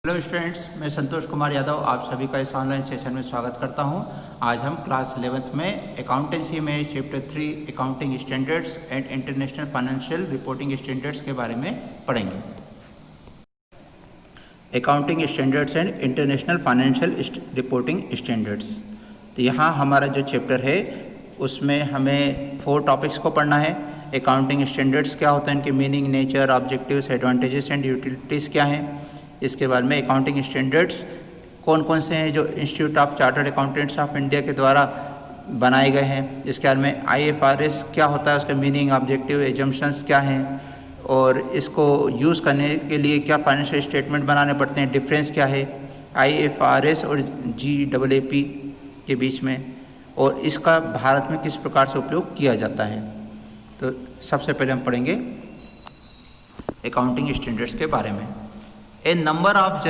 Hello students, मैं संतोष कुमार यादव आप सभी का इस ऑनलाइन सेशन में स्वागत करता हूं। आज हम क्लास 11th में अकाउंटेंसी में chapter 3 accounting standards and international financial reporting standards के बारे में पढ़ेंगे। Accounting standards and international financial reporting standards. तो यहाँ हमारा जो चैप्टर है उसमें हमें 4 टॉपिक्स को पढ़ना है। अकाउंटिंग स्टैंडर्ड्स क्या होता है, इनके meaning, nature, objectives, advantages and utilities क्या हैं। इसके बाद में अकाउंटिंग स्टैंडर्ड्स कौन कौन से हैं जो institute of chartered accountants of India के द्वारा बनाए गए हैं। इसके बाद में IFRS क्या होता है, उसका मीनिंग, ऑब्जेक्टिव, एजम्पशंस क्या हैं और इसको यूज़ करने के लिए क्या फाइनेंशियल स्टेटमेंट बनाने पड़ते हैं, डिफरेंस क्या है IFRS और GAAP के बीच में, और इसका भारत में किस प्रकार से उपयोग किया जाता है। तो सबसे पहले हम पढ़ेंगे अकाउंटिंग स्टैंडर्ड्स के बारे में। A number of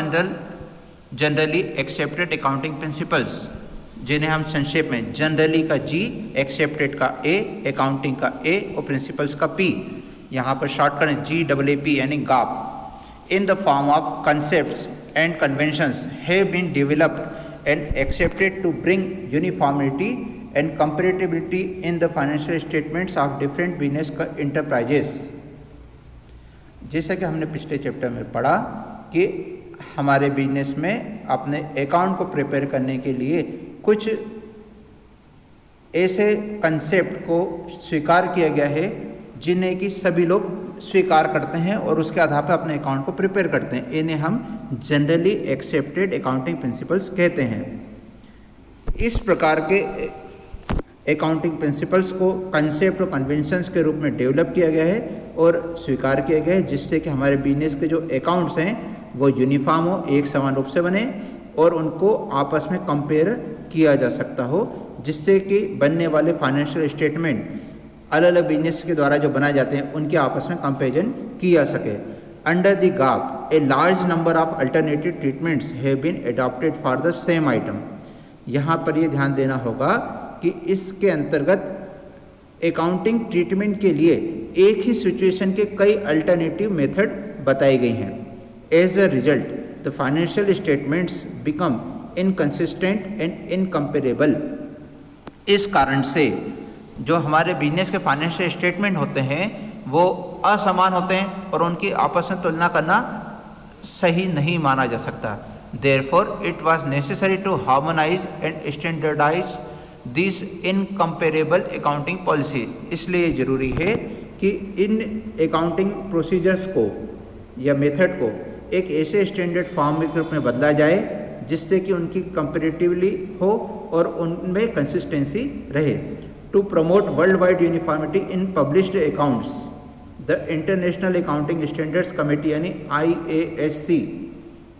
generally accepted accounting principles, जिन्हें हम संक्षेप में जनरली का G, एक्सेप्टेड का A, अकाउंटिंग का A और प्रिंसिपल्स का P, यहाँ पर शॉर्ट करें GAAP यानी GAAP, in the form of concepts and conventions have been developed and accepted to bring uniformity and comparability in the financial statements of different business enterprises. जैसा कि हमने पिछले चैप्टर में पढ़ा कि हमारे बिजनेस में अपने अकाउंट को प्रिपेयर करने के लिए कुछ ऐसे कंसेप्ट को स्वीकार किया गया है जिन्हें कि सभी लोग स्वीकार करते हैं और उसके आधार पर अपने अकाउंट को प्रिपेयर करते हैं। इन्हें हम जनरली एक्सेप्टेड अकाउंटिंग प्रिंसिपल्स कहते हैं। इस प्रकार के अकाउंटिंग प्रिंसिपल्स को कंसेप्ट और कन्वेंशंस के रूप में डेवलप किया गया है और स्वीकार किया गया है, जिससे कि हमारे बिजनेस के जो अकाउंट्स हैं वो यूनिफॉर्म हो, एक समान रूप से बने और उनको आपस में कंपेयर किया जा सकता हो, जिससे कि बनने वाले फाइनेंशियल स्टेटमेंट अलग अलग बिजनेस के द्वारा जो बनाए जाते हैं उनके आपस में कंपेरिजन किया सके। Under the GAAP a large number of alternative treatments have been adopted for the same item. यहाँ पर ये ध्यान देना होगा कि इसके अंतर्गत अकाउंटिंग ट्रीटमेंट के लिए एक ही सिचुएशन के कई अल्टरनेटिव मेथड बताई गई हैं। As a result the financial statements become inconsistent and incomparable. इस कारण से जो हमारे बिजनेस के फाइनेंशियल स्टेटमेंट होते हैं वो असमान होते हैं और उनकी आपस में तुलना करना सही नहीं माना जा सकता। Therefore it was necessary to harmonise and standardise this incomparable accounting policy. इसलिए ज़रूरी है कि इन अकाउंटिंग प्रोसीजर्स को या मेथड को एक ऐसे स्टैंडर्ड फॉर्म के रूप में बदला जाए जिससे कि उनकी कंपैरेटिवली हो और उनमें कंसिस्टेंसी रहे। To promote world wide uniformity in published accounts, the international accounting standards committee यानी IASC,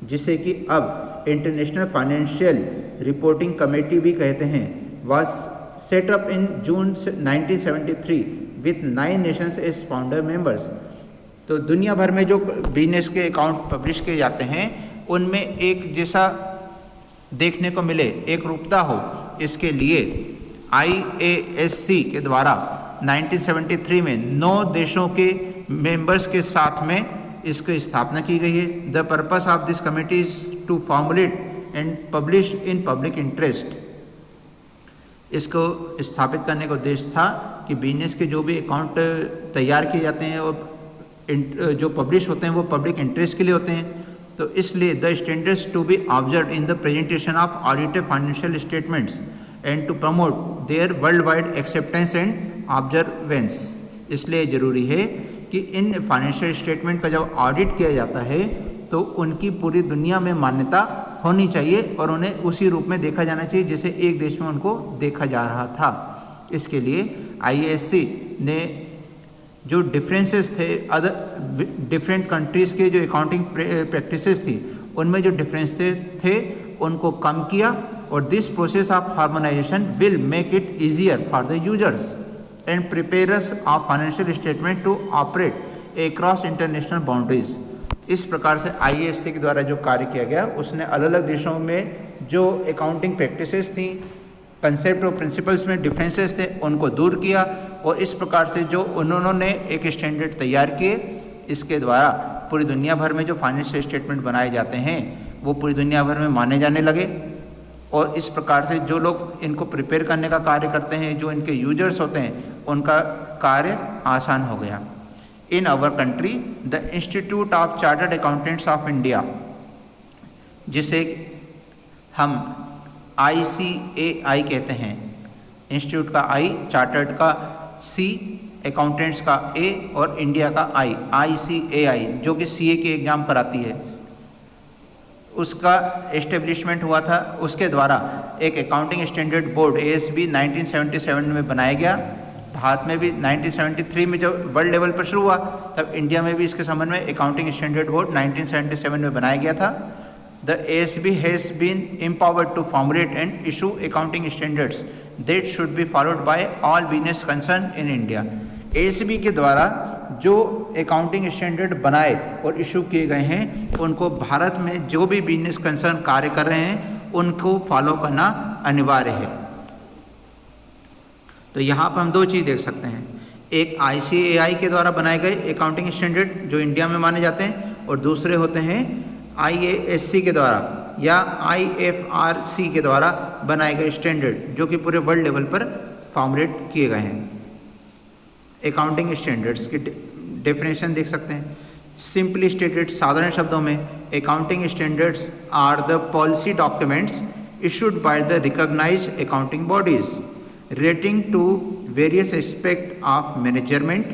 जिसे कि अब इंटरनेशनल फाइनेंशियल रिपोर्टिंग कमेटी भी कहते हैं, was set up in June 1973 with 9 nations as founder members। तो दुनिया भर में जो बिजनेस के अकाउंट पब्लिश किए जाते हैं उनमें एक जैसा देखने को मिले, एक रूपता हो, इसके लिए IASC के द्वारा 1973 में 9 देशों के मेंबर्स के साथ में इसकी स्थापना की गई है। The purpose of this committee is to formulate and publish in public interest. इसको स्थापित करने का उद्देश्य था कि बिजनेस के जो भी अकाउंट तैयार किए जाते हैं और जो पब्लिश होते हैं वो पब्लिक इंटरेस्ट के लिए होते हैं। तो इसलिए the standards to be observe in the presentation of audited financial statements and to promote their world wide acceptance and observance. इसलिए ज़रूरी है कि इन फाइनेंशियल स्टेटमेंट का जब ऑडिट किया जाता है तो उनकी पूरी दुनिया में मान्यता होनी चाहिए और उन्हें उसी रूप में देखा जाना चाहिए जैसे एक देश में उनको देखा जा रहा था। इसके लिए IASC ने जो डिफरेंसेस थे अदर डिफरेंट कंट्रीज़ के जो अकाउंटिंग प्रैक्टिसेस थी उनमें जो डिफरेंसेस थे उनको कम किया और this process of harmonisation will make it easier for the users and preparers of financial statement to operate across international boundaries. इस प्रकार से IASC के द्वारा जो कार्य किया गया उसने अलग अलग देशों में जो अकाउंटिंग प्रैक्टिसेस थी, कंसेप्ट और प्रिंसिपल्स में डिफरेंसेस थे, उनको दूर किया और इस प्रकार से जो उन्होंने एक स्टैंडर्ड तैयार किए, इसके द्वारा पूरी दुनिया भर में जो फाइनेंशियल स्टेटमेंट बनाए जाते हैं वो पूरी दुनिया भर में माने जाने लगे और इस प्रकार से जो लोग इनको प्रिपेयर करने का कार्य करते हैं, जो इनके यूजर्स होते हैं, उनका कार्य आसान हो गया। In our country the institute of chartered accountants of India, जिसे हम ICAI कहते हैं, इंस्टीट्यूट का I, चार्टर्ड का C, अकाउंटेंट्स का A और इंडिया का I, ICAI, जो कि CA की एग्ज़ाम कराती है, उसका एस्टेब्लिशमेंट हुआ था। उसके द्वारा एक अकाउंटिंग स्टैंडर्ड बोर्ड ASB 1977 में बनाया गया। भारत में भी 1973 में जब वर्ल्ड लेवल पर शुरू हुआ, तब इंडिया में भी इसके संबंध में अकाउंटिंग स्टैंडर्ड बोर्ड 1977 में बनाया गया था। The ASB has been empowered to formulate and issue accounting standards that should be followed by all business concerned in India. ASB के द्वारा जो अकाउंटिंग स्टैंडर्ड बनाए और इशू किए गए हैं, उनको भारत में जो भी बिजनेस कंसर्न कार्य कर रहे हैं उनको फॉलो करना अनिवार्य है। तो यहाँ पर हम दो चीज़ देख सकते हैं, एक ICAI के द्वारा बनाए गए अकाउंटिंग स्टैंडर्ड जो इंडिया में माने जाते हैं, और दूसरे होते हैं IASC के द्वारा या IFRC के द्वारा बनाए गए स्टैंडर्ड, जो कि पूरे वर्ल्ड लेवल पर फॉर्मुलेट किए गए हैं। अकाउंटिंग स्टैंडर्ड्स की डेफिनेशन देख सकते हैं। सिंपली स्टेटेड, साधारण शब्दों में, accounting standards are the policy documents issued by the recognised accounting bodies relating to various aspects of management,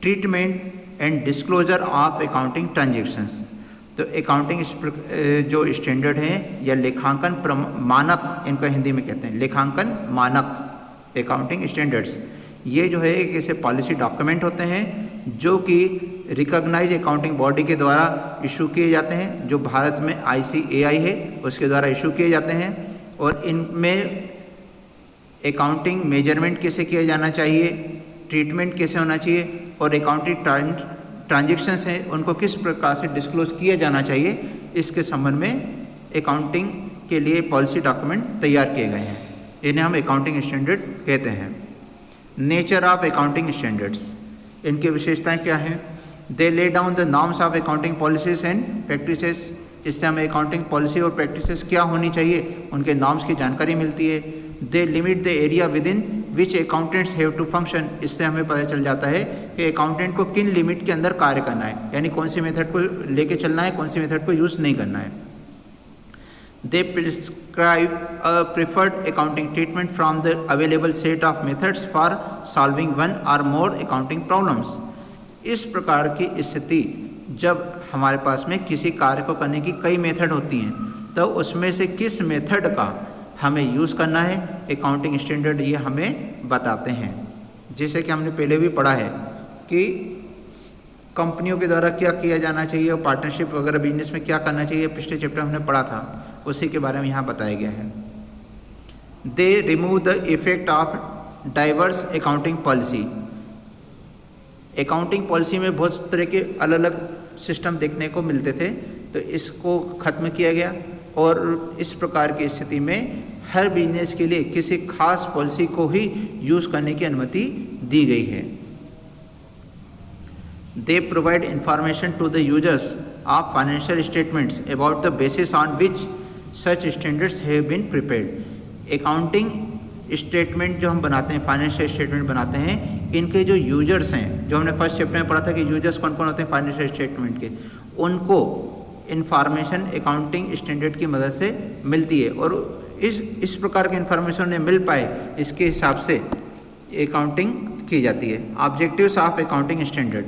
treatment and disclosure of accounting transactions। तो अकाउंटिंग जो स्टैंडर्ड हैं या लेखांकन मानक, इनका हिंदी में कहते हैं लेखांकन मानक, अकाउंटिंग स्टैंडर्ड्स, ये जो है एक ऐसे पॉलिसी डॉक्यूमेंट होते हैं जो कि रिकॉग्नाइज अकाउंटिंग बॉडी के द्वारा इशू किए जाते हैं, जो भारत में ICAI है उसके द्वारा इशू किए जाते हैं। और इनमें अकाउंटिंग मेजरमेंट कैसे किया जाना चाहिए, ट्रीटमेंट कैसे होना चाहिए, और अकाउंटिंग ट्रांजैक्शंस हैं उनको किस प्रकार से डिस्क्लोज किया जाना चाहिए, इसके संबंध में अकाउंटिंग के लिए पॉलिसी डॉक्यूमेंट तैयार किए गए हैं। इन्हें हम अकाउंटिंग स्टैंडर्ड कहते हैं। नेचर ऑफ अकाउंटिंग स्टैंडर्ड्स, इनकी विशेषताएं क्या हैं? They lay down the norms of accounting policies and practices, इससे हमें अकाउंटिंग पॉलिसी और प्रैक्टिसेस क्या होनी चाहिए उनके नॉर्म्स की जानकारी मिलती है। They limit the area within which accountants have to function, इससे हमें पता चल जाता है कि अकाउंटेंट को किन लिमिट के अंदर कार्य करना है, यानी कौन सी मेथड को लेके चलना है, कौन सी मेथड को यूज़ नहीं करना है। They prescribe a preferred accounting treatment from the available set of methods for solving one or more accounting problems. इस प्रकार की स्थिति जब हमारे पास में किसी कार्य को करने की कई मेथड होती हैं, तो उसमें से किस मेथड का हमें यूज़ करना है, अकाउंटिंग स्टैंडर्ड ये हमें बताते हैं। जैसे कि हमने पहले भी पढ़ा है कि कंपनियों के द्वारा क्या किया जाना चाहिए और पार्टनरशिप वगैरह बिजनेस में क्या करना चाहिए, पिछले चैप्टर हमने पढ़ा था, उसी के बारे में यहाँ बताया गया है। They remove the effect of diverse accounting policy. Accounting policy में बहुत तरह के अलग अलग सिस्टम देखने को मिलते थे, तो इसको ख़त्म किया गया और इस प्रकार की स्थिति में हर बिजनेस के लिए किसी खास पॉलिसी को ही यूज़ करने की अनुमति दी गई है। They provide information to the users of financial statements about the basis on which such standards have been prepared. Accounting statement जो हम बनाते हैं, फाइनेंशियल स्टेटमेंट बनाते हैं, इनके जो यूजर्स हैं, जो हमने फर्स्ट चैप्टर में पढ़ा था कि यूजर्स कौन कौन होते हैं फाइनेंशियल स्टेटमेंट के, उनको इन्फॉर्मेशन अकाउंटिंग स्टैंडर्ड की मदद से मिलती है और इस प्रकार के इन्फॉर्मेशन उन्हें मिल पाए, इसके हिसाब से अकाउंटिंग की जाती है। Objectives of accounting standard,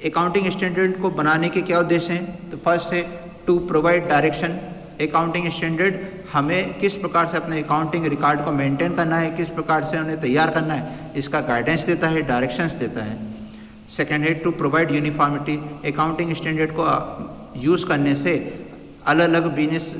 accounting standard को बनाने के क्या उद्देश्य हैं? तो फर्स्ट है to provide direction. Accounting standard हमें किस प्रकार से अपने अकाउंटिंग रिकॉर्ड को मेंटेन करना है, किस प्रकार से उन्हें तैयार करना है, इसका गाइडेंस देता है, डायरेक्शंस देता है। सेकेंड है to provide uniformity. Accounting standard को यूज़ करने से अलग अलग बिजनेस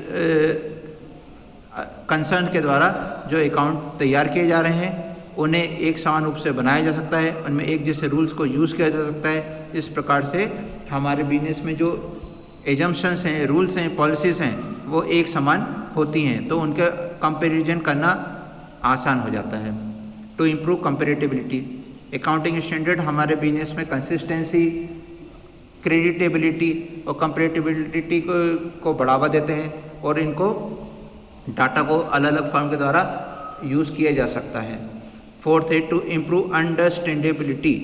कंसर्न के द्वारा जो अकाउंट तैयार किए जा रहे हैं उन्हें एक समान रूप से बनाया जा सकता है, उनमें एक जैसे रूल्स को यूज़ किया जा सकता है। इस प्रकार से हमारे बिजनेस में जो एजम्पशंस हैं, रूल्स हैं, पॉलिसीज़ हैं, वो एक समान होती हैं, तो उनका कंपैरिजन करना आसान हो जाता है। टू इम्प्रूव कंपेरेटिबिलिटी, अकाउंटिंग स्टैंडर्ड हमारे बिजनेस में कंसिस्टेंसी क्रेडिटेबिलिटी और कंपेरेटिबिलिटी को बढ़ावा देते हैं और इनको डाटा को अलग अलग फर्म के द्वारा यूज़ किया जा सकता है। फोर्थ है to improve understandability.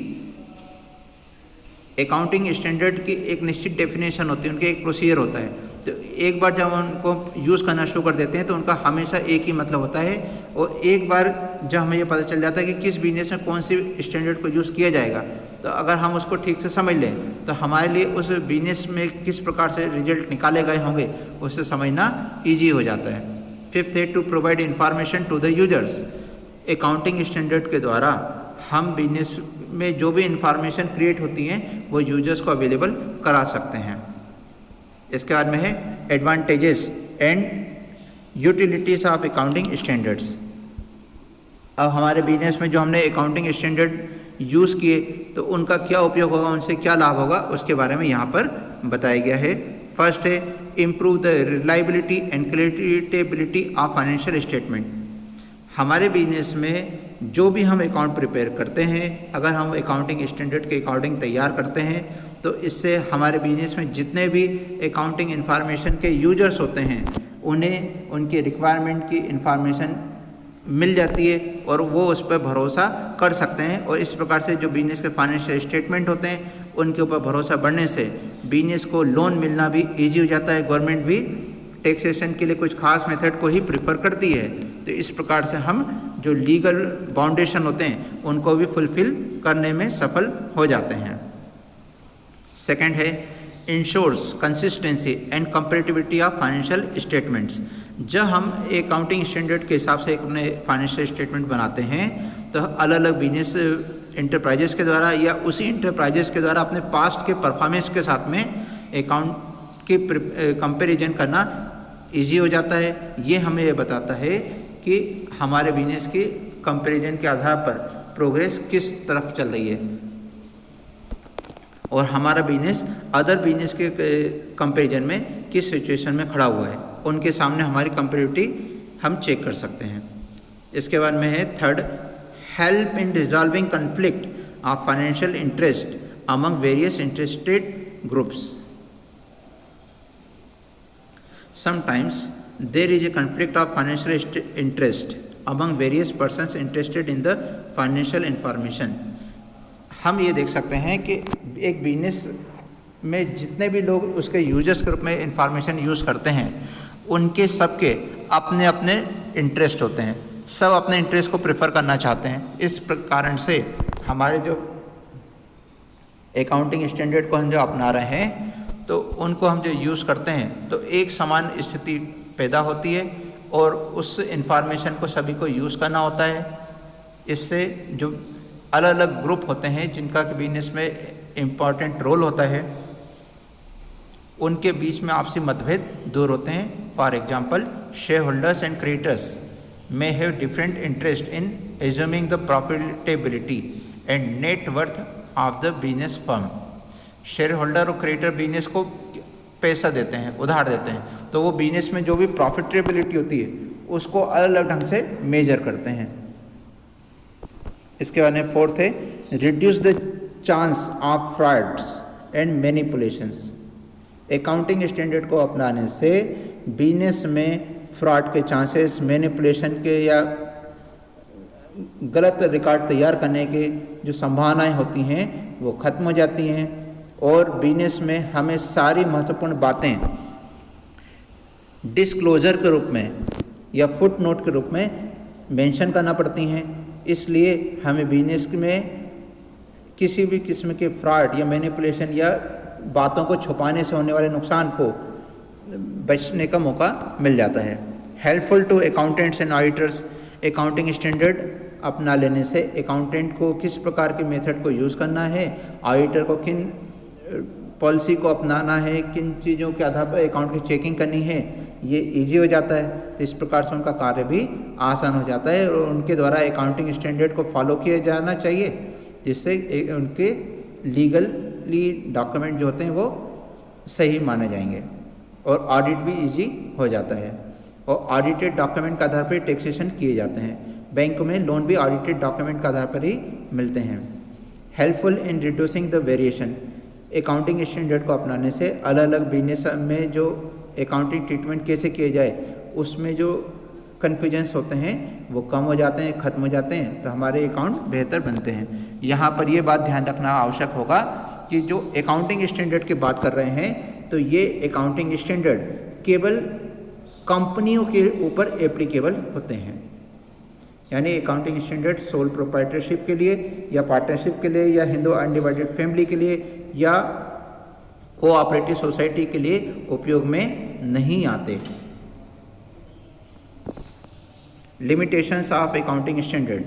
Accounting standard की एक निश्चित डेफिनेशन होती है, उनके एक प्रोसीजर होता है। तो एक बार जब उनको यूज़ करना शुरू कर देते हैं तो उनका हमेशा एक ही मतलब होता है, और एक बार जब हमें ये पता चल जाता है कि किस बिजनेस में कौन सी स्टैंडर्ड को यूज़ किया जाएगा, तो अगर हम उसको ठीक से समझ लें तो हमारे लिए उस बिजनेस में किस प्रकार से रिजल्ट निकाले गए होंगे उससे समझना ईजी हो जाता है। फिफ्थ है to provide information to the users. Accounting standard के द्वारा हम बिजनेस में जो भी इंफॉर्मेशन क्रिएट होती हैं वो यूजर्स को अवेलेबल करा सकते हैं। इसके बाद में है advantages and utilities of accounting standards. अब हमारे बिजनेस में जो हमने अकाउंटिंग स्टैंडर्ड यूज़ किए तो उनका क्या उपयोग होगा, उनसे क्या लाभ होगा, उसके बारे में यहाँ पर बताया गया है। फर्स्ट है improve the reliability and creditability of financial statement. हमारे बिजनेस में जो भी हम अकाउंट प्रिपेयर करते हैं, अगर हम अकाउंटिंग स्टैंडर्ड के अकॉर्डिंग तैयार करते हैं तो इससे हमारे बिजनेस में जितने भी अकाउंटिंग इंफॉर्मेशन के यूजर्स होते हैं उन्हें उनकी रिक्वायरमेंट की इंफॉर्मेशन मिल जाती है और वो उस पर भरोसा कर सकते हैं। और इस प्रकार से जो बिजनेस के फाइनेंशियल स्टेटमेंट होते हैं उनके ऊपर भरोसा बढ़ने से बिजनेस को लोन मिलना भी ईजी हो जाता है। गवर्नमेंट भी टैक्सेशन के लिए कुछ खास मेथड को ही प्रेफर करती है। तो इस प्रकार से हम जो लीगल बाउंडेशन होते हैं उनको भी फुलफिल करने में सफल हो जाते हैं। सेकंड है ensures consistency and comparability of financial statements. जब हम अकाउंटिंग स्टैंडर्ड के हिसाब से अपने फाइनेंशियल स्टेटमेंट बनाते हैं तो अलग अलग बिजनेस इंटरप्राइजेस के द्वारा या उसी इंटरप्राइजेस के द्वारा अपने पास्ट के परफॉर्मेंस के साथ में अकाउंट की कंपैरिजन करना इजी हो जाता है। ये हमें ये बताता है कि हमारे बिजनेस की कंपैरिजन के आधार पर प्रोग्रेस किस तरफ चल रही है और हमारा बिजनेस अदर बिजनेस के कंपैरिजन में किस सिचुएशन में खड़ा हुआ है, उनके सामने हमारी कंपैरिटिविटी हम चेक कर सकते हैं। इसके बाद में है third help in resolving conflict of financial interest among various interested groups. Sometimes there is a conflict of financial interest among various persons interested in the financial information. हम ये देख सकते हैं कि एक बिजनेस में जितने भी लोग उसके यूजर्स के रूप में इंफॉर्मेशन यूज़ करते हैं उनके सबके अपने अपने इंटरेस्ट होते हैं, सब अपने इंटरेस्ट को प्रेफर करना चाहते हैं। इस कारण से हमारे जो अकाउंटिंग स्टैंडर्ड को हम जो अपना रहे हैं तो उनको हम जो यूज़ करते हैं तो एक समान स्थिति पैदा होती है और उस इंफॉर्मेशन को सभी को यूज़ करना होता है। इससे जो अलग अलग ग्रुप होते हैं जिनका बिजनेस में इम्पॉर्टेंट रोल होता है उनके बीच में आपसी मतभेद दूर होते हैं। For example share holders and creditors may have different interest in assuming the profitability and net worth of the business firm. Share holder और क्रेडिटर बिजनेस को पैसा देते हैं, उधार देते हैं, तो वो बिजनेस में जो भी प्रॉफिटेबिलिटी होती है उसको अलग अलग ढंग से मेजर करते हैं। इसके बाद में फोर्थ है reduce the chance of frauds and manipulations. Accounting standard को अपनाने से बिजनेस में फ्रॉड के चांसेस, मैनिपुलेशन के या गलत रिकॉर्ड तैयार करने के जो संभावनाएं होती हैं वो ख़त्म हो जाती हैं और बिजनेस में हमें सारी महत्वपूर्ण बातें डिस्क्लोजर के रूप में या फुट नोट के रूप में मेंशन करना पड़ती हैं। इसलिए हमें बिजनेस में किसी भी किस्म के फ्रॉड या मैनिपुलेशन या बातों को छुपाने से होने वाले नुकसान को बचने का मौका मिल जाता है। Helpful to accountants and auditors. Accounting standard अपना लेने से अकाउंटेंट को किस प्रकार के मेथड को यूज़ करना है, ऑडिटर को किन पॉलिसी को अपनाना है, किन चीज़ों के आधार पर अकाउंट की चेकिंग करनी है, ये इजी हो जाता है। तो इस प्रकार से उनका कार्य भी आसान हो जाता है और उनके द्वारा अकाउंटिंग स्टैंडर्ड को फॉलो किया जाना चाहिए जिससे उनके लीगली डॉक्यूमेंट जो होते हैं वो सही माने जाएंगे और ऑडिट भी इजी हो जाता है और ऑडिटेड डॉक्यूमेंट के आधार पर टैक्सेशन किए जाते हैं। बैंक में लोन भी ऑडिटेड डॉक्यूमेंट के आधार पर ही मिलते हैं। Helpful in reducing the variation. Accounting standard को अपनाने से अलग अलग बिजनेस में जो अकाउंटिंग ट्रीटमेंट कैसे किए जाए उसमें जो कन्फ्यूजन्स होते हैं वो कम हो जाते हैं, ख़त्म हो जाते हैं, तो हमारे अकाउंट बेहतर बनते हैं। यहाँ पर ये बात ध्यान रखना आवश्यक होगा कि जो अकाउंटिंग स्टैंडर्ड की बात कर रहे हैं तो ये अकाउंटिंग स्टैंडर्ड केवल कंपनियों के ऊपर एप्लीकेबल होते हैं। यानी अकाउंटिंग स्टैंडर्ड सोल प्रोप्राइटरशिप के लिए या पार्टनरशिप के लिए या हिंदू अनडिवाइडेड फैमिली के लिए या कोऑपरेटिव सोसाइटी के लिए उपयोग में नहीं आते। लिमिटेशंस ऑफ अकाउंटिंग स्टैंडर्ड,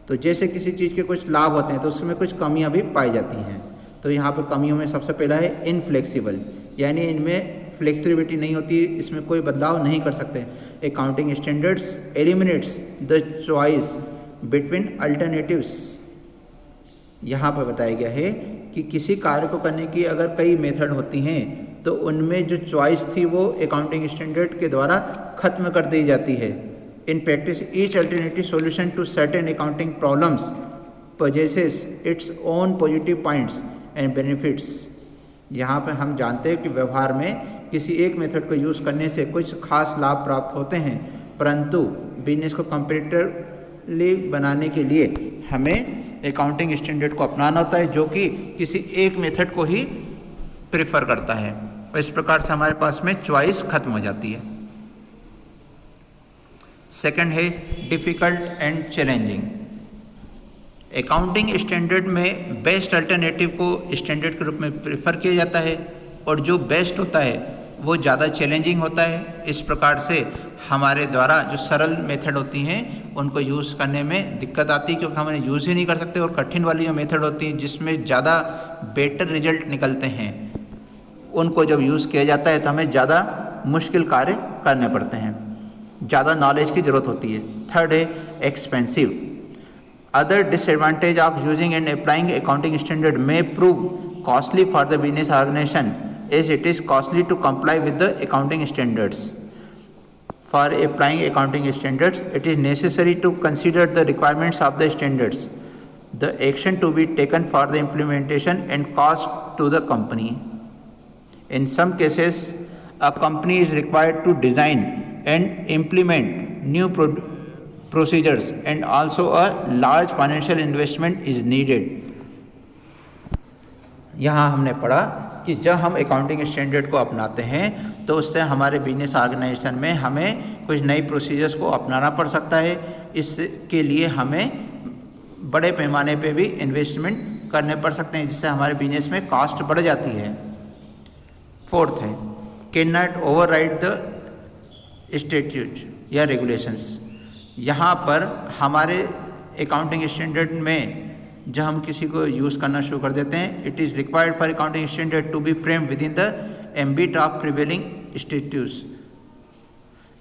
तो जैसे किसी चीज़ के कुछ लाभ होते हैं तो उसमें कुछ कमियां भी पाई जाती हैं। तो यहाँ पर कमियों में सबसे पहला है इनफ्लेक्सिबल, यानी इनमें फ्लेक्सिबिलिटी नहीं होती, इसमें कोई बदलाव नहीं कर सकते। Accounting standards eliminates the choice between alternatives. यहाँ पर बताया गया है कि किसी कार्य को करने की अगर कई मेथड होती हैं तो उनमें जो चॉइस थी वो अकाउंटिंग स्टैंडर्ड के द्वारा खत्म कर दी जाती है। In practice each alternative solution to certain accounting problems possesses its own positive points and benefits. यहाँ पर हम जानते हैं कि व्यवहार में किसी एक मेथड को यूज़ करने से कुछ खास लाभ प्राप्त होते हैं, परंतु बिजनेस को कंपैरेटिवली बनाने के लिए हमें अकाउंटिंग स्टैंडर्ड को अपनाना होता है जो कि किसी एक मेथड को ही प्रेफर करता है, और इस प्रकार से हमारे पास में चॉइस खत्म हो जाती है। सेकंड है difficult and challenging. Accounting standard में बेस्ट अल्टरनेटिव को स्टैंडर्ड के रूप में प्रेफर किया जाता है और जो बेस्ट होता है वो ज़्यादा चैलेंजिंग होता है। इस प्रकार से हमारे द्वारा जो सरल मेथड होती हैं उनको यूज़ करने में दिक्कत आती है, क्योंकि हम उन्हें यूज़ ही नहीं कर सकते, और कठिन वाली जो मेथड होती है जिसमें ज़्यादा बेटर रिजल्ट निकलते हैं उनको जब यूज़ किया जाता है तो हमें ज़्यादा मुश्किल कार्य करने पड़ते हैं, ज़्यादा नॉलेज की ज़रूरत होती है। थर्ड है expensive. Other disadvantage of using and applying accounting standard may prove costly for the business organisation as it is costly to comply with the accounting standards. For applying accounting standards, it is necessary to consider the requirements of the standards, the action to be taken for the implementation and cost to the company. In some cases, a company is required to design and implement new procedures, and also a large financial investment is needed. यहाँ हमने पढ़ा कि जब हम accounting standard को अपनाते हैं तो उससे हमारे बिजनेस ऑर्गेनाइजेशन में हमें कुछ नई प्रोसीजर्स को अपनाना पड़ सकता है। इसके लिए हमें बड़े पैमाने पे भी इन्वेस्टमेंट करने पड़ सकते हैं, जिससे हमारे बिजनेस में कॉस्ट बढ़ जाती है। फोर्थ है can not override the statute या रेगुलेशंस। यहाँ पर हमारे अकाउंटिंग स्टैंडर्ड में जब हम किसी को यूज़ करना शुरू कर देते हैं, it is required for accounting standard to be frame within the ambit of prevailing statutes.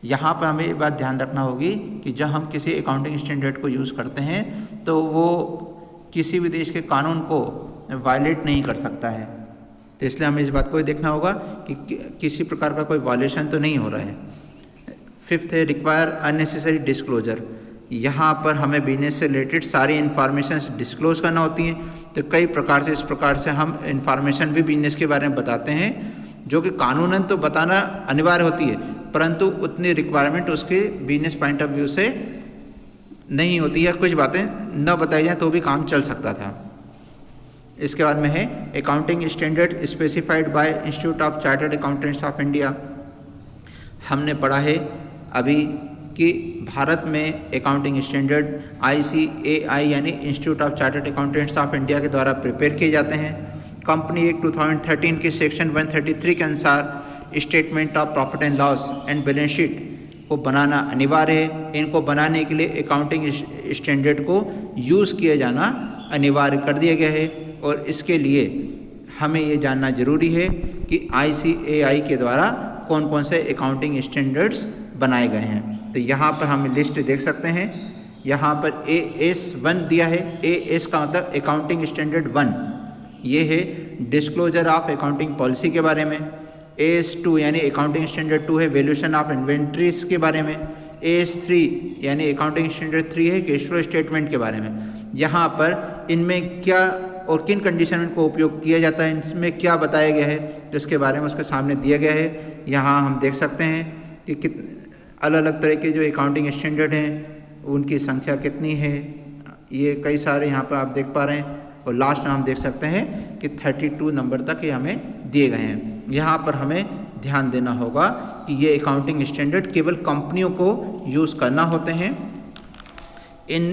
यहाँ पर हमें ये बात ध्यान रखना होगी कि जब हम किसी अकाउंटिंग स्टैंडर्ड को यूज़ करते हैं तो वो किसी भी देश के कानून को वायलेट नहीं कर सकता है। तो इसलिए हमें इस बात को भी देखना होगा कि किसी प्रकार का कोई वायलेशन तो नहीं हो रहा है। फिफ्थ है रिक्वायर अननेसेसरी डिस्क्लोजर। यहाँ पर हमें बिजनेस से रिलेटेड सारी इन्फॉर्मेशन डिस्क्लोज करना होती हैं। तो कई प्रकार से इस प्रकार से हम इन्फॉर्मेशन भी बिजनेस के बारे में बताते हैं जो कि कानूनन तो बताना अनिवार्य होती है, परंतु उतनी रिक्वायरमेंट उसके बिजनेस पॉइंट ऑफ व्यू से नहीं होती है। कुछ बातें न बताई जाए तो भी काम चल सकता था। इसके बाद में है accounting standard specified by institute of chartered accountants of India. हमने पढ़ा है अभी कि भारत में अकाउंटिंग स्टैंडर्ड ICAI यानी institute of chartered accountants of India के द्वारा प्रिपेयर किए जाते हैं। कंपनी एक्ट 2013 के सेक्शन 133 के अनुसार statement of profit and loss and balance sheet को बनाना अनिवार्य है। इनको बनाने के लिए अकाउंटिंग स्टैंडर्ड को यूज़ किया जाना अनिवार्य कर दिया गया है, और इसके लिए हमें ये जानना जरूरी है कि ICAI के द्वारा कौन कौन से अकाउंटिंग स्टैंडर्ड्स बनाए गए हैं। तो यहाँ पर हम लिस्ट देख सकते हैं। यहाँ पर AS1 दिया है। AS का मतलब अकाउंटिंग स्टैंडर्ड 1, ये है डिस्क्लोजर ऑफ अकाउंटिंग पॉलिसी के बारे में। AS2 यानी अकाउंटिंग स्टैंडर्ड 2 है वैल्यूएशन ऑफ इन्वेंट्रीज के बारे में। AS3 यानी अकाउंटिंग स्टैंडर्ड 3 है कैश फ्लो स्टेटमेंट के बारे में। यहाँ पर इनमें क्या और किन कंडीशन में इनको उपयोग किया जाता है, इसमें क्या बताया गया है, जिसके बारे में उसके सामने दिया गया है। यहाँ हम देख सकते हैं कि अलग अलग तरह के जो अकाउंटिंग स्टैंडर्ड हैं उनकी संख्या कितनी है, ये कई सारे यहाँ पर आप देख पा रहे हैं। और लास्ट में हम देख सकते हैं कि 32 नंबर तक ये हमें दिए गए हैं। यहाँ पर हमें ध्यान देना होगा कि ये अकाउंटिंग स्टैंडर्ड केवल कंपनियों को यूज़ करना होते हैं। इन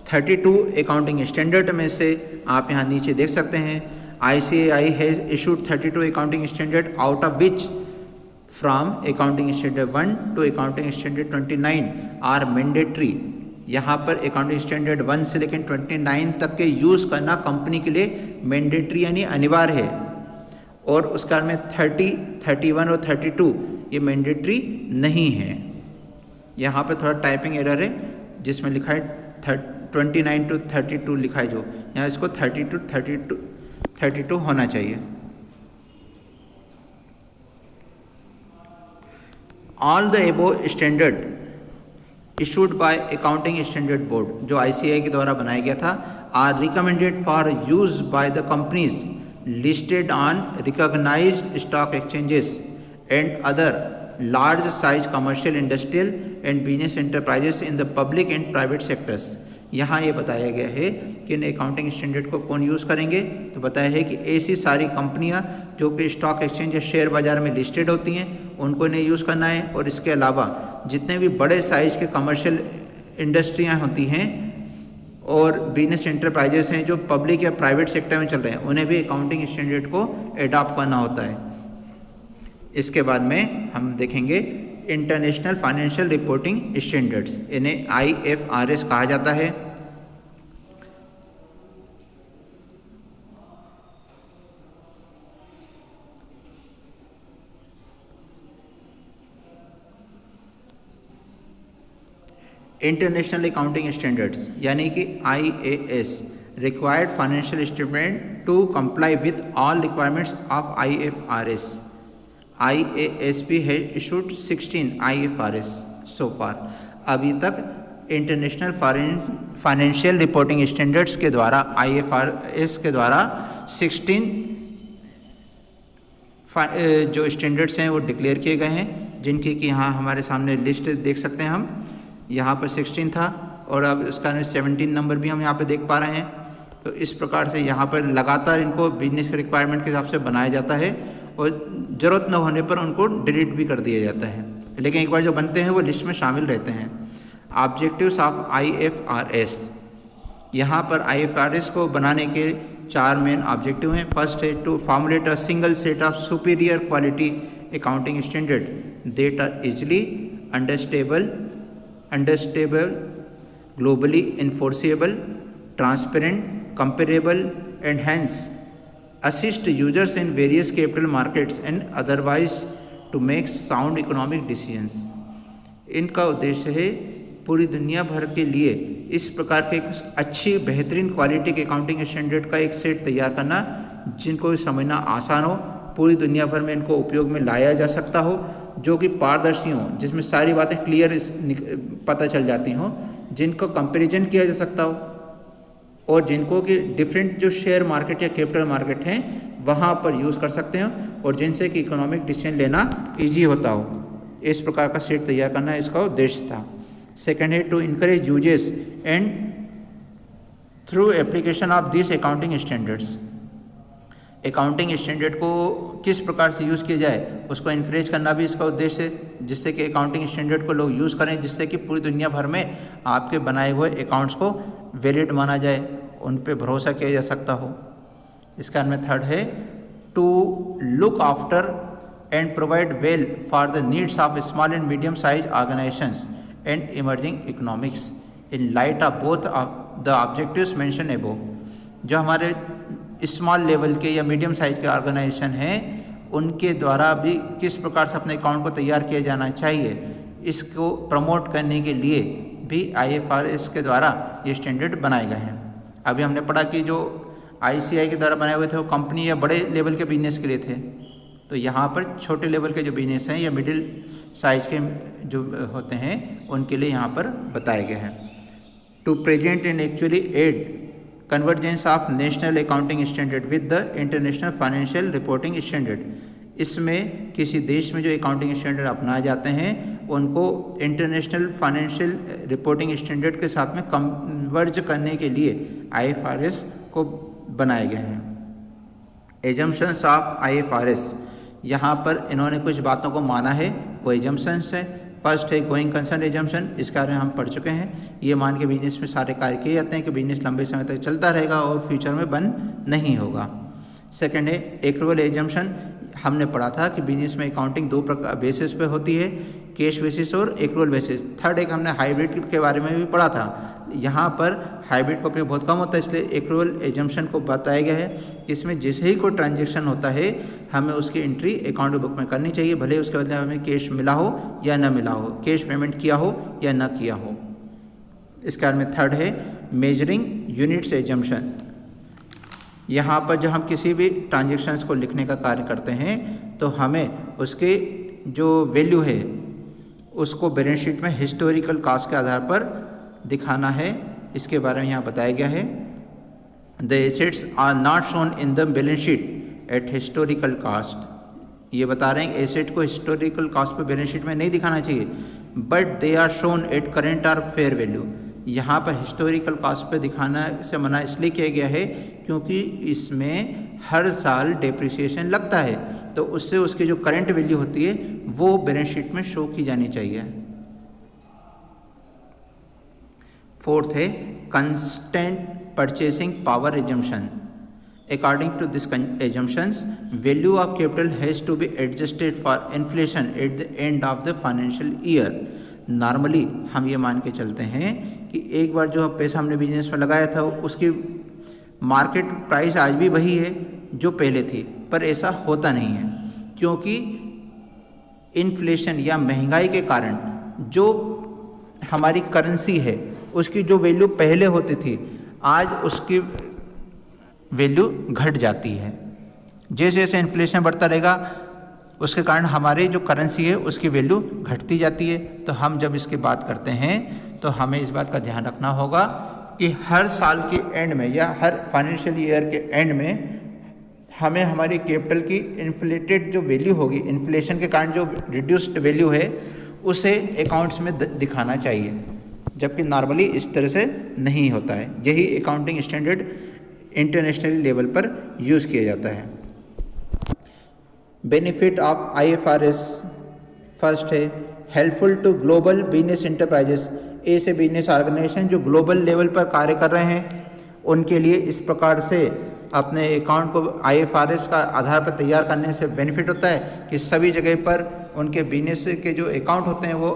32 अकाउंटिंग स्टैंडर्ड में से आप यहाँ नीचे देख सकते हैं ICAI has issued 32 accounting standard out of which from accounting standard 1 to accounting standard 29 are mandatory. यहाँ पर अकाउंटिंग स्टैंडर्ड 1 से लेकर 29 तक के यूज़ करना कंपनी के लिए मैंडेटरी यानी अनिवार्य है, और उसका में 30, 31 और 32 ये मैंडेटरी नहीं है। यहाँ पर थोड़ा टाइपिंग एरर है जिसमें लिखा है 29 टू 32 लिखा है, जो यहाँ इसको 32 होना चाहिए। All the above standard issued by accounting standard board, जो ICAI के द्वारा बनाया गया था, are recommended for use by the companies listed on recognized stock exchanges and other large size commercial industrial and business enterprises in the public and private sectors। यहाँ ये बताया गया है कि इन अकाउंटिंग स्टैंडर्ड को कौन यूज़ करेंगे, तो बताया है कि ऐसी सारी कंपनियाँ जो कि स्टॉक एक्सचेंज या शेयर बाज़ार में लिस्टेड होती हैं उनको इन्हें यूज़ करना है, और इसके अलावा जितने भी बड़े साइज़ के कमर्शियल इंडस्ट्रियाँ होती हैं और बिजनेस एंटरप्राइजेस हैं जो पब्लिक या प्राइवेट सेक्टर में चल रहे हैं, उन्हें भी अकाउंटिंग स्टैंडर्ड को एडॉप्ट करना होता है। इसके बाद में हम देखेंगे इंटरनेशनल फाइनेंशियल रिपोर्टिंग स्टैंडर्ड्स, इन्हें IFRS कहा जाता है। इंटरनेशनल अकाउंटिंग स्टैंडर्ड्स यानी कि IAS required financial statement to comply with all requirements of IFRS। IASB है इशूड 16 IFRS सो फार। अभी तक इंटरनेशनल फाइनेंशियल रिपोर्टिंग स्टैंडर्ड्स के द्वारा IFRS के द्वारा 16 जो स्टैंडर्ड्स हैं वो डिक्लेयर किए गए हैं, जिनकी कि यहाँ हमारे सामने लिस्ट देख सकते हैं हम। यहाँ पर 16 था और अब इसका 17 नंबर भी हम यहाँ पे देख पा रहे हैं। तो इस प्रकार से यहाँ पर लगातार इनको बिजनेस के रिक्वायरमेंट के हिसाब से बनाया जाता है और ज़रूरत न होने पर उनको डिलीट भी कर दिया जाता है, लेकिन एक बार जो बनते हैं वो लिस्ट में शामिल रहते हैं। ऑब्जेक्टिव्स ऑफ IFRS, यहाँ पर IFRS को बनाने के 4 मेन ऑब्जेक्टिव हैं। फर्स्ट है to formulate a single set of superior quality accounting standard that are easily understandable, globally enforceable, transparent, comparable, and hence assist users in various capital markets and otherwise to make sound economic decisions। इनका उद्देश्य है पूरी दुनिया भर के लिए इस प्रकार के एक अच्छी बेहतरीन क्वालिटी के अकाउंटिंग स्टैंडर्ड का एक सेट तैयार करना, जिनको समझना आसान हो, पूरी दुनिया भर में इनको उपयोग में लाया जा सकता हो, जो कि पारदर्शी हों, जिसमें सारी बातें क्लियर पता चल जाती हों, जिनको कंपैरिजन किया जा सकता हो, और जिनको कि डिफरेंट जो शेयर मार्केट या कैपिटल मार्केट हैं वहाँ पर यूज़ कर सकते हो, और जिनसे कि इकोनॉमिक डिसीजन लेना ईजी होता हो। इस प्रकार का सेट तैयार करना इसका उद्देश्य था। सेकेंड है to encourage usages and through application of this accounting standards. Accounting standard को किस प्रकार से यूज़ किया जाए उसको इनक्रेज करना भी इसका उद्देश्य है, जिससे कि अकाउंटिंग स्टैंडर्ड को लोग यूज़ करें, जिससे कि पूरी दुनिया भर में आपके बनाए हुए अकाउंट्स को वैलिड माना जाए, उन पे भरोसा किया जा सकता हो। इसका में थर्ड है to look after and provide well for the needs of small and medium size organisations and emerging economics in light of both the objectives mention above. जो हमारे स्मॉल लेवल के या मीडियम साइज के organisation हैं उनके द्वारा भी किस प्रकार से अपने अकाउंट को तैयार किया जाना चाहिए, इसको प्रमोट करने के लिए भी IFRS के द्वारा ये स्टैंडर्ड बनाए गए हैं। अभी हमने पढ़ा कि जो ICAI के द्वारा बनाए हुए थे वो कंपनी या बड़े लेवल के बिजनेस के लिए थे, तो यहाँ पर छोटे लेवल के जो बिजनेस हैं या मिडिल साइज के जो होते हैं उनके लिए यहाँ पर बताए गए हैं। To present and actually aid convergence of national accounting standard with the international financial reporting standard. इसमें किसी देश में जो अकाउंटिंग स्टैंडर्ड अपनाए जाते हैं उनको इंटरनेशनल फाइनेंशियल रिपोर्टिंग स्टैंडर्ड के साथ में कन्वर्ज करने के लिए IFRS को बनाया गया है। एजम्पशंस ऑफ IFRS, यहाँ पर इन्होंने कुछ बातों को माना है, वो एजम्पशंस है। फर्स्ट है गोइंग कंसर्न एजम्पशन, इसके बारे में हम पढ़ चुके हैं। ये मान के बिजनेस में सारे कार्य किए जाते हैं कि बिजनेस लंबे समय तक चलता रहेगा और फ्यूचर में बंद नहीं होगा। सेकंड है एक्रूअल एजम्पशन, हमने पढ़ा था कि बिजनेस में अकाउंटिंग दो प्रकार बेसिस पे होती है, कैश बेसिस और एक्रूअल बेसिस। थर्ड एक हमने हाइब्रिड के बारे में भी पढ़ा था। यहाँ पर हाइब्रिड का उपयोग बहुत कम होता है, इसलिए एक्रूअल एजम्पशन को बताया गया है। इसमें जैसे ही कोई ट्रांजैक्शन होता है हमें उसकी एंट्री अकाउंट बुक में करनी चाहिए, भले उसके बदले हमें कैश मिला हो या न मिला हो, कैश पेमेंट किया हो या न किया हो। इसके बारे में थर्ड है मेजरिंग यूनिट्स एजम्पशन। यहाँ पर जब हम किसी भी ट्रांजैक्शंस को लिखने का कार्य करते हैं तो हमें उसके जो वैल्यू है उसको बैलेंस शीट में हिस्टोरिकल कॉस्ट के आधार पर दिखाना है। इसके बारे में यहाँ बताया गया है, the assets are not shown in the balance sheet at historical cost. ये बता रहे हैं कि एसेट को हिस्टोरिकल कॉस्ट पर बैलेंस शीट में नहीं दिखाना चाहिए, but they are shown at current और फेयर वैल्यू। यहाँ पर हिस्टोरिकल कॉस्ट पे दिखाना से मना इसलिए किया गया है क्योंकि इसमें हर साल डेप्रिसिएशन लगता है, तो उससे उसकी जो करंट वैल्यू होती है वो बैलेंस शीट में शो की जानी चाहिए। फोर्थ है constant purchasing power assumption. According to this assumptions, value of capital has to be adjusted for inflation at the end of the financial year. Normally हम ये मान के चलते हैं कि एक बार जो पैसा हमने बिजनेस में लगाया था उसकी मार्केट प्राइस आज भी वही है जो पहले थी, पर ऐसा होता नहीं है क्योंकि इन्फ्लेशन या महंगाई के कारण जो हमारी करेंसी है उसकी जो वैल्यू पहले होती थी आज उसकी वैल्यू घट जाती है। जैसे जैसे इन्फ्लेशन बढ़ता रहेगा उसके कारण हमारी जो करेंसी है उसकी वैल्यू घटती जाती है। तो हम जब इसकी बात करते हैं तो हमें इस बात का ध्यान रखना होगा कि हर साल के एंड में या हर फाइनेंशियल ईयर के एंड में हमें हमारी कैपिटल की इन्फ्लेटेड जो वैल्यू होगी, इन्फ्लेशन के कारण जो रिड्यूस्ड वैल्यू है उसे अकाउंट्स में दिखाना चाहिए, जबकि नॉर्मली इस तरह से नहीं होता है। यही अकाउंटिंग स्टैंडर्ड इंटरनेशनल लेवल पर यूज़ किया जाता है। बेनिफिट ऑफ IFRS फर्स्ट है helpful to global business enterprises. ऐसे बिजनेस ऑर्गेनाइजेशन जो ग्लोबल लेवल पर कार्य कर रहे हैं उनके लिए इस प्रकार से अपने अकाउंट को IFRS का आधार पर तैयार करने से बेनिफिट होता है कि सभी जगह पर उनके बिजनेस के जो अकाउंट होते हैं वो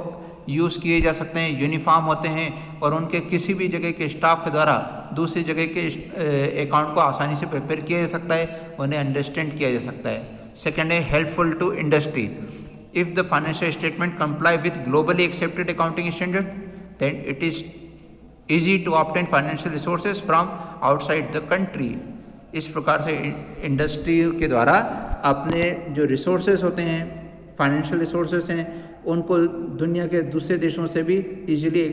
यूज़ किए जा सकते हैं, यूनिफॉर्म होते हैं और उनके किसी भी जगह के स्टाफ के द्वारा दूसरी जगह के अकाउंट को आसानी से प्रिपेयर किया जा सकता है, उन्हें अंडरस्टैंड किया जा सकता है। सेकेंड है helpful to industry. If the financial statement comply with globally accepted accounting standard then it is easy to obtain financial resources from outside the country. इस प्रकार से इंडस्ट्री के द्वारा अपने जो रिसोर्सेज होते हैं, फाइनेंशियल रिसोर्सेज हैं, उनको दुनिया के दूसरे देशों से भी इजीली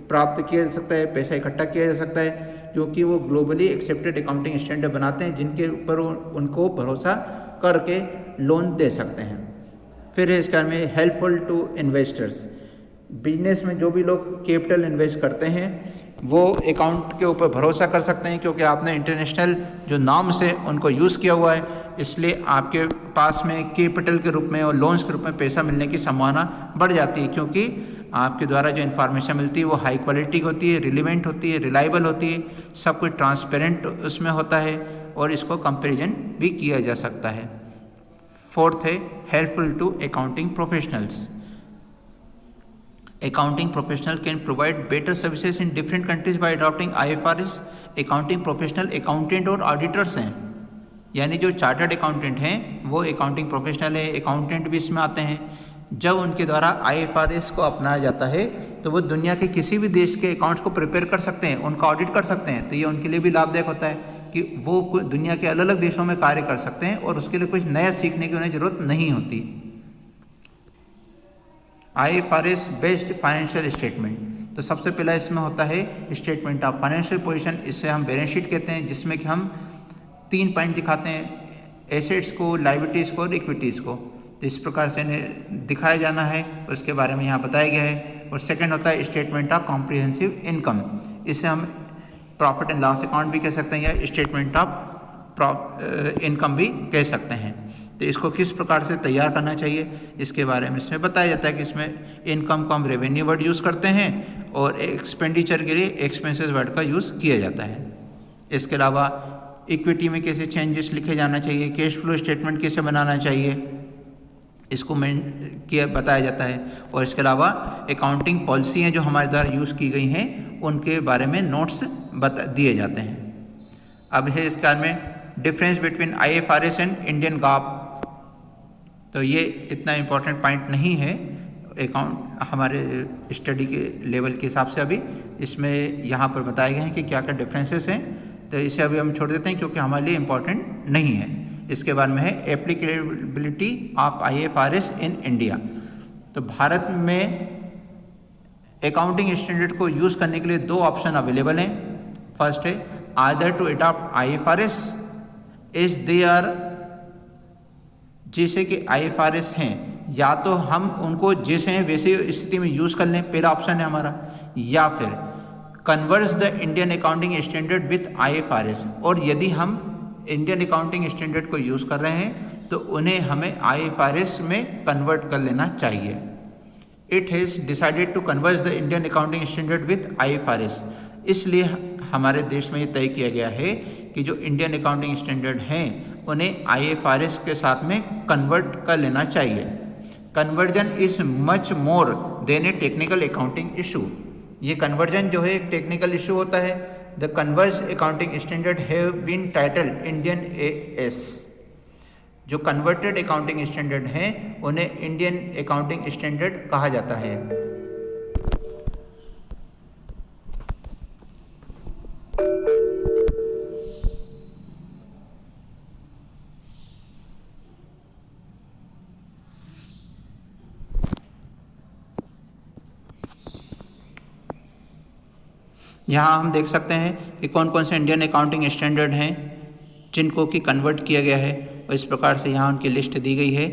प्राप्त किया जा सकता है, पैसा इकट्ठा किया जा सकता है, क्योंकि वो ग्लोबली एक्सेप्टेड अकाउंटिंग स्टैंडर्ड बनाते हैं जिनके ऊपर उनको भरोसा करके लोन दे सकते हैं। फिर है इसका में हेल्पफुल टू इन्वेस्टर्स। बिजनेस में जो भी लोग कैपिटल इन्वेस्ट करते हैं वो अकाउंट के ऊपर भरोसा कर सकते हैं, क्योंकि आपने इंटरनेशनल जो नॉर्म्स है उनको यूज़ किया हुआ है, इसलिए आपके पास में कैपिटल के रूप में और लोन्स के रूप में पैसा मिलने की संभावना बढ़ जाती है, क्योंकि आपके द्वारा जो इन्फॉर्मेशन मिलती है वो हाई क्वालिटी की होती है, रिलेवेंट होती है, रिलायबल होती है, सब कुछ ट्रांसपेरेंट उसमें होता है और इसको कंपेरिजन भी किया जा सकता है। फोर्थ है helpful to accounting professionals. Accounting professional can provide better services in different countries by adopting IFRS। accounting professional accountant और auditors हैं, यानी जो चार्टर्ड अकाउंटेंट हैं वो अकाउंटिंग प्रोफेशनल है, अकाउंटेंट भी इसमें आते हैं। जब उनके द्वारा IFRS को अपनाया जाता है तो वो दुनिया के किसी भी देश के अकाउंट्स को प्रिपेयर कर सकते हैं, उनका ऑडिट कर सकते हैं। तो ये उनके लिए भी लाभदायक होता है कि वो दुनिया के अलग अलग देशों में कार्य कर सकते हैं और उसके लिए कुछ नया सीखने की उन्हें ज़रूरत नहीं होती। IFRS बेस्ड फाइनेंशियल स्टेटमेंट, तो सबसे पहला इसमें होता है स्टेटमेंट ऑफ फाइनेंशियल पोजीशन, इससे हम बैलेंस शीट कहते हैं, जिसमें कि हम 3 पॉइंट दिखाते हैं, एसेट्स को, लायबिलिटीज़ को और इक्विटीज़ को। तो इस प्रकार से इन्हें दिखाया जाना है, उसके बारे में यहाँ बताया गया है। और सेकंड होता है स्टेटमेंट ऑफ कॉम्प्रिहेंसिव इनकम, इसे हम प्रॉफिट एंड लॉस अकाउंट भी कह सकते हैं या स्टेटमेंट ऑफ इनकम भी कह सकते हैं। तो इसको किस प्रकार से तैयार करना चाहिए इसके बारे में इसमें बताया जाता है कि इसमें इनकम को हम रेवेन्यू वर्ड यूज़ करते हैं और एक्सपेंडिचर के लिए एक्सपेंसेस वर्ड का यूज़ किया जाता है। इसके अलावा इक्विटी में कैसे चेंजेस लिखे जाना चाहिए, कैश फ्लो स्टेटमेंट कैसे बनाना चाहिए, इसको किया बताया जाता है। और इसके अलावा अकाउंटिंग पॉलिसी हैं जो हमारे द्वारा यूज़ की गई हैं, उनके बारे में नोट्स दिए जाते हैं। अब है इसके में difference between IFRS and Indian GAAP। तो ये इतना इम्पोर्टेंट पॉइंट नहीं है अकाउंट हमारे स्टडी के लेवल के हिसाब से, अभी इसमें यहाँ पर बताए गए हैं कि क्या क्या डिफरेंसेस हैं। तो इसे अभी हम छोड़ देते हैं क्योंकि हमारे लिए इम्पोर्टेंट नहीं है। इसके बाद में है applicability of IFRS in India. तो भारत में अकाउंटिंग स्टैंडर्ड को यूज़ करने के लिए 2 ऑप्शन अवेलेबल हैं। फर्स्ट है either to adopt IFRS is there, जैसे कि IFRS हैं, या तो हम उनको जैसे हैं वैसे स्थिति में यूज़ कर लें, पहला ऑप्शन है हमारा, या फिर converse the Indian accounting standard with IFRS। और यदि हम इंडियन अकाउंटिंग स्टैंडर्ड को यूज़ कर रहे हैं तो उन्हें हमें IFRS में कन्वर्ट कर लेना चाहिए। It has decided to converse the Indian accounting standard with IFRS। इसलिए हमारे देश में ये तय किया गया है कि जो इंडियन अकाउंटिंग स्टैंडर्ड हैं उन्हें IFRS के साथ में कन्वर्ट कर लेना चाहिए। Conversion is much more than a technical accounting issue. ये कन्वर्जन जो है एक टेक्निकल इशू होता है। The converge accounting standard have been titled Indian AS। जो कन्वर्टेड अकाउंटिंग स्टैंडर्ड हैं उन्हें इंडियन अकाउंटिंग स्टैंडर्ड कहा जाता है। यहाँ हम देख सकते हैं कि कौन कौन से इंडियन अकाउंटिंग स्टैंडर्ड हैं जिनको कि कन्वर्ट किया गया है, और इस प्रकार से यहाँ उनकी लिस्ट दी गई है।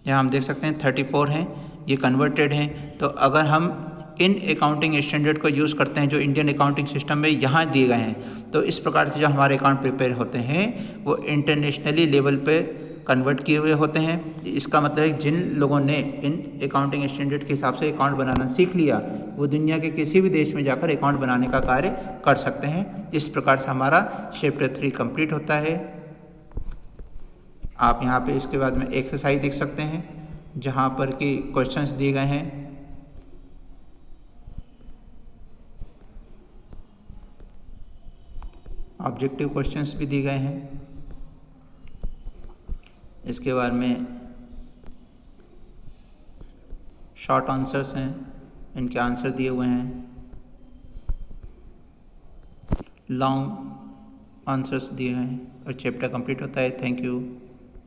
यहाँ हम देख सकते हैं 34 हैं, ये कन्वर्टेड हैं। तो अगर हम इन अकाउंटिंग स्टैंडर्ड को यूज़ करते हैं जो इंडियन अकाउंटिंग सिस्टम में यहाँ दिए गए हैं, तो इस प्रकार से जो हमारे अकाउंट प्रिपेयर होते हैं वो इंटरनेशनली लेवल पे कन्वर्ट किए हुए होते हैं। इसका मतलब है जिन लोगों ने इन अकाउंटिंग स्टैंडर्ड के हिसाब से अकाउंट बनाना सीख लिया वो दुनिया के किसी भी देश में जाकर अकाउंट बनाने का कार्य कर सकते हैं। इस प्रकार से हमारा चैप्टर 3 कंप्लीट होता है। आप यहाँ पे इसके बाद में एक्सरसाइज देख सकते हैं जहाँ पर कि क्वेश्चंस दिए गए हैं। ऑब्जेक्टिव क्वेश्चंस भी दिए गए हैं। इसके बाद में शॉर्ट आंसर्स हैं, इनके आंसर दिए हुए हैं। लॉन्ग आंसर्स दिए हैं और चैप्टर कंप्लीट होता है। Thank you.